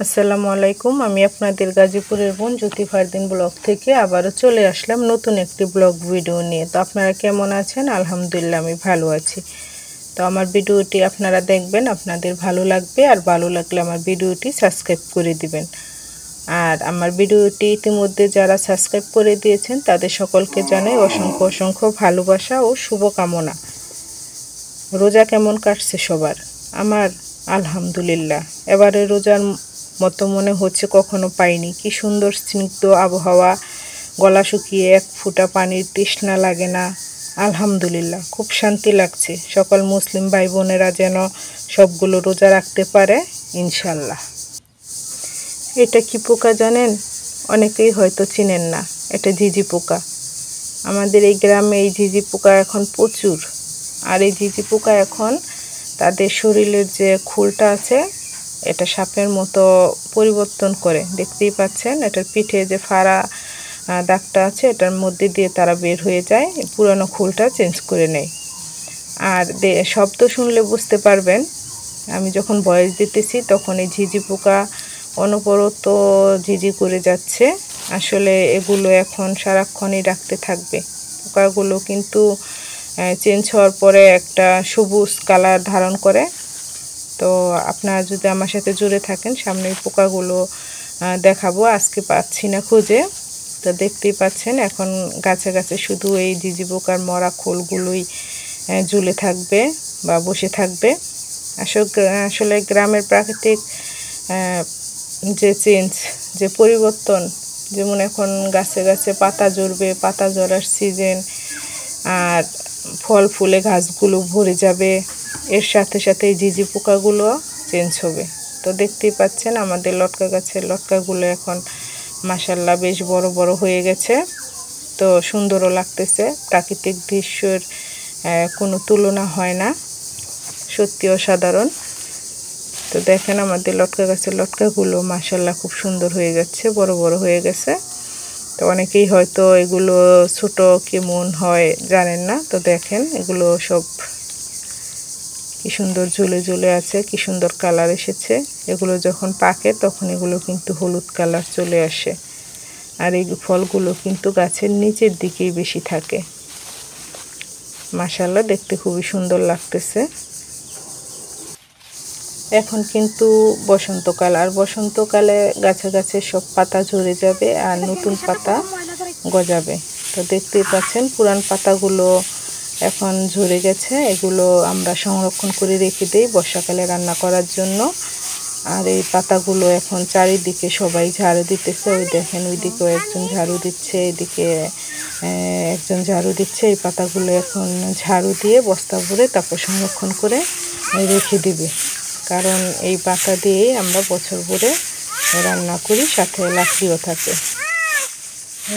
আসসালামু আলাইকুম। আমি আপনাদের গাজীপুরের বোন জ্যোতি ফারদিন ব্লগ থেকে আবারও চলে আসলাম নতুন একটি ব্লগ ভিডিও নিয়ে। তো আপনারা কেমন আছেন? আলহামদুলিল্লাহ আমি ভালো আছি। তো আমার ভিডিওটি আপনারা দেখবেন, আপনাদের ভালো লাগবে, আর ভালো লাগলে আমার ভিডিওটি সাবস্ক্রাইব করে দিবেন। আর আমার ভিডিওটি ইতিমধ্যে যারা সাবস্ক্রাইব করে দিয়েছেন তাদের সকলকে জানাই অসংখ্য অসংখ্য ভালোবাসা ও শুভকামনা। রোজা কেমন কাটছে সবার? আমার আলহামদুলিল্লাহ, এবারে রোজার মতো মনে হচ্ছে কখনো পাইনি। কি সুন্দর স্নিগ্ধ আবহাওয়া, গলা শুকিয়ে এক ফোঁটা পানির তৃষ্ণা লাগে না। আলহামদুলিল্লাহ, খুব শান্তি লাগছে। সকল মুসলিম ভাই বোনেরা যেন সবগুলো রোজা রাখতে পারে ইনশাল্লাহ। এটা কি পোকা জানেন? অনেকেই হয়তো চিনেন না। এটা ঝিঝি পোকা। আমাদের এই গ্রামে এই ঝিঝি পোকা এখন প্রচুর। আর এই ঝিঝি পোকা এখন তাদের শরীরের যে খুলটা আছে এটা সাপের মতো পরিবর্তন করে। দেখতেই পাচ্ছেন, এটার পিঠে যে ফাড়া দাগটা আছে এটার মধ্যে দিয়ে তারা বের হয়ে যায়, পুরানো খুলটা চেঞ্জ করে নেয়। আর শব্দ শুনলে বুঝতে পারবেন, আমি যখন ভয়েস দিতেছি তখন এই ঝিঝি পোকা অনবরত ঝিঝি করে যাচ্ছে। আসলে এগুলো এখন সারাক্ষণই রাখতে থাকবে। পোকাগুলো কিন্তু চেঞ্জ হওয়ার পরে একটা সবুজ কালার ধারণ করে। তো আপনারা যদি আমার সাথে জুড়ে থাকেন, সামনে পোকাগুলো দেখাবো। আজকে পাচ্ছি না খুঁজে। তো দেখতেই পাচ্ছেন এখন গাছে গাছে শুধু এই ঝিঝি পোকার মরা খোলগুলোই ঝুলে থাকবে বা বসে থাকবে। আসলে গ্রামের প্রাকৃতিক যে চেঞ্জ, যে পরিবর্তন, যেমন এখন গাছে গাছে পাতা ঝরবে, পাতা ঝরার সিজন, আর ফল ফুলে গাছগুলো ভরে যাবে, এর সাথে সাথে এই ঝিঝি পোকাগুলো চেঞ্জ হবে। তো দেখতেই পাচ্ছেন আমাদের লটকা গাছের লটকাগুলো এখন মাশাল্লাহ বেশ বড় বড় হয়ে গেছে। তো সুন্দরও লাগতেছে। প্রাকৃতিক দৃশ্যের কোনো তুলনা হয় না, সত্যি অসাধারণ। তো দেখেন আমাদের লটকা গাছের লটকাগুলো মাশাল্লাহ খুব সুন্দর হয়ে যাচ্ছে, বড় বড় হয়ে গেছে। তো অনেকেই হয়তো এগুলো ছোট কেমন হয় জানেন না। তো দেখেন এগুলো সব কি সুন্দর ঝুলে ঝুলে আছে, কি সুন্দর কালার এসেছে। এগুলো যখন পাকে তখন এগুলো কিন্তু হলুদ কালার চলে আসে। আর এই ফলগুলো কিন্তু গাছের নিচের দিকেই বেশি থাকে। মাশাআল্লাহ, দেখতে খুবই সুন্দর লাগতেছে। এখন কিন্তু বসন্তকাল, আর বসন্তকালে গাছে গাছে সব পাতা ঝরে যাবে আর নতুন পাতা গজাবে। তো দেখতেই পাচ্ছেন পুরান পাতাগুলো এখন ঝরে গেছে। এগুলো আমরা সংরক্ষণ করে রেখে দিই বর্ষাকালে রান্না করার জন্য। আর এই পাতাগুলো এখন চারিদিকে সবাই ঝাড়ু দিতেছে। ওই দেখেন ওইদিকেও একজন ঝাড়ু দিচ্ছে, এদিকে একজন ঝাড়ু দিচ্ছে। এই পাতাগুলো এখন ঝাড়ু দিয়ে বস্তা ভরে তারপর সংরক্ষণ করে রেখে দিবে, কারণ এই পাতা দিয়েই আমরা বছর ভরে রান্না করি, সাথে লাকড়িও থাকে।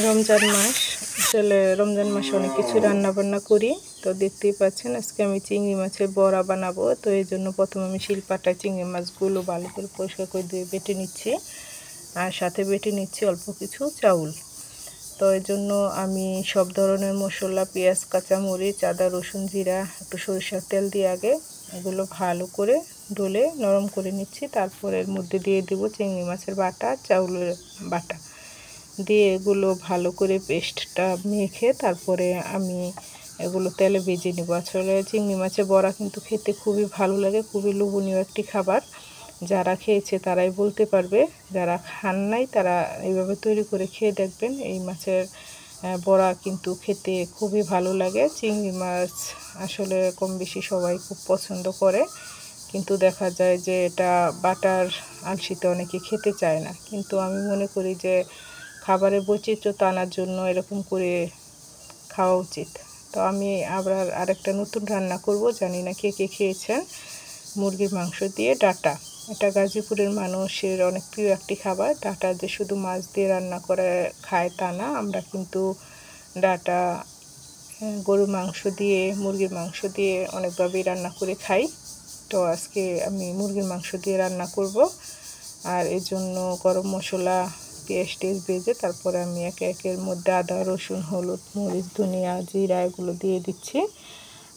রমজান মাস, আসলে রমজান মাসে অনেক কিছু রান্না বান্না করি। তো দেখতেই পাচ্ছেন আজকে আমি চিংড়ি মাছের বড়া বানাবো। তো এই জন্য প্রথমে আমি শিলপাটায় চিংড়ি মাছগুলো ভালো করে পরিষ্কার করে দিয়ে বেটে নিচ্ছি, আর সাথে বেটে নিচ্ছি অল্প কিছু চাউল। তো এই জন্য আমি সব ধরনের মশলা, পেঁয়াজ, কাঁচামরিচ, আদা, রসুন, জিরা, একটু সরিষার তেল দিয়ে আগে এগুলো ভালো করে ডলে নরম করে নিচ্ছি। তারপর এর মধ্যে দিয়ে দেবো চিংড়ি মাছের বাটা, চাউলের বাটা দিয়ে এগুলো ভালো করে পেস্টটা মেখে তারপরে আমি এগুলো তেলে ভেজে নেব। আসলে চিংড়ি মাছের বড়া কিন্তু খেতে খুবই ভালো লাগে, খুবই লোভনীয় একটি খাবার। যারা খেয়েছে তারাই বলতে পারবে, যারা খান নাই তারা এইভাবে তৈরি করে খেয়ে দেখবেন। এই মাছের বড়া কিন্তু খেতে খুবই ভালো লাগে। চিংড়ি মাছ আসলে কম বেশি সবাই খুব পছন্দ করে, কিন্তু দেখা যায় যে এটা বাটার আলসিতে অনেকে খেতে চায় না। কিন্তু আমি মনে করি যে খাবারের বৈচিত্র্যতা আনার জন্য এরকম করে খাওয়া উচিত। তো আমি আবার আরেকটা নতুন রান্না করব, জানি না কে কে খেয়েছেন, মুরগির মাংস দিয়ে ডাঁটা। এটা গাজীপুরের মানুষের অনেক প্রিয় একটি খাবার। ডাঁটা যে শুধু মাছ দিয়ে রান্না করে খায় তা না, আমরা কিন্তু ডাঁটা গরুর মাংস দিয়ে, মুরগির মাংস দিয়ে অনেকভাবেই রান্না করে খাই। তো আজকে আমি মুরগির মাংস দিয়ে রান্না করব। আর এর জন্য গরম মশলা, পেঁয়াজ টেস্ট ভেজে তারপরে আমি একে একের মধ্যে আদা, রসুন, হলুদ, মরিচ, ধনিয়া, জিরা এগুলো দিয়ে দিচ্ছি।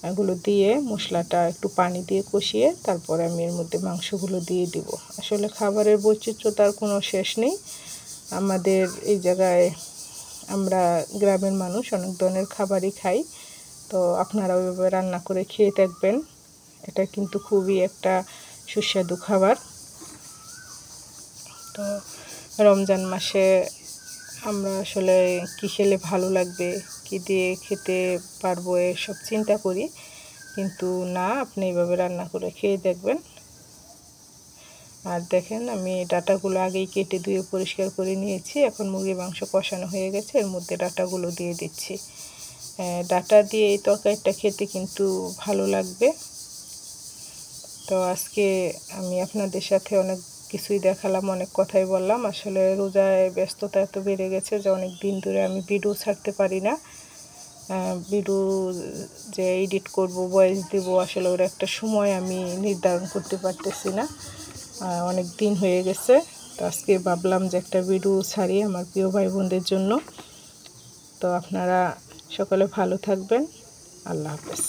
এগুলো দিয়ে মশলাটা একটু পানি দিয়ে কষিয়ে তারপরে আমি এর মধ্যে মাংসগুলো দিয়ে দিব। আসলে খাবারের বৈচিত্র্যতার কোনো শেষ নেই। আমাদের এই জায়গায় আমরা গ্রামের মানুষ অনেক ধরনের খাবারই খাই। তো আপনারা ওইভাবে রান্না করে খেয়ে দেখবেন। এটা কিন্তু খুবই একটা সুস্বাদু খাবার। তো রমজান মাসে আমরা আসলে কী খেলে ভালো লাগবে, কী দিয়ে খেতে পারবো এসব চিন্তা করি, কিন্তু না, আপনি এইভাবে রান্না করে খেয়ে দেখবেন। আর দেখেন আমি ডাঁটাগুলো আগেই কেটে ধুয়ে পরিষ্কার করে নিয়েছি। এখন মুরগির মাংস কষানো হয়ে গেছে, এর মধ্যে ডাঁটাগুলো দিয়ে দিচ্ছি। ডাঁটা দিয়ে এই তরকারিটা খেতে কিন্তু ভালো লাগবে। তো আজকে আমি আপনাদের সাথে অনেক কিছুই দেখালাম, অনেক কথাই বললাম। আসলে রোজায় ব্যস্ততা এত বেড়ে গেছে যে অনেক দিন ধরে আমি ভিডিও ছাড়তে পারি না। ভিডিও যে এডিট করব, ভয়েস দেব, আসলে ওর একটা সময় আমি নির্ধারণ করতে পারতেছি না। অনেক দিন হয়ে গেছে, তো আজকে ভাবলাম যে একটা ভিডিও ছাড়ি আমার প্রিয় ভাই বোনদের জন্য। তো আপনারা সকলে ভালো থাকবেন। আল্লাহ হাফেজ।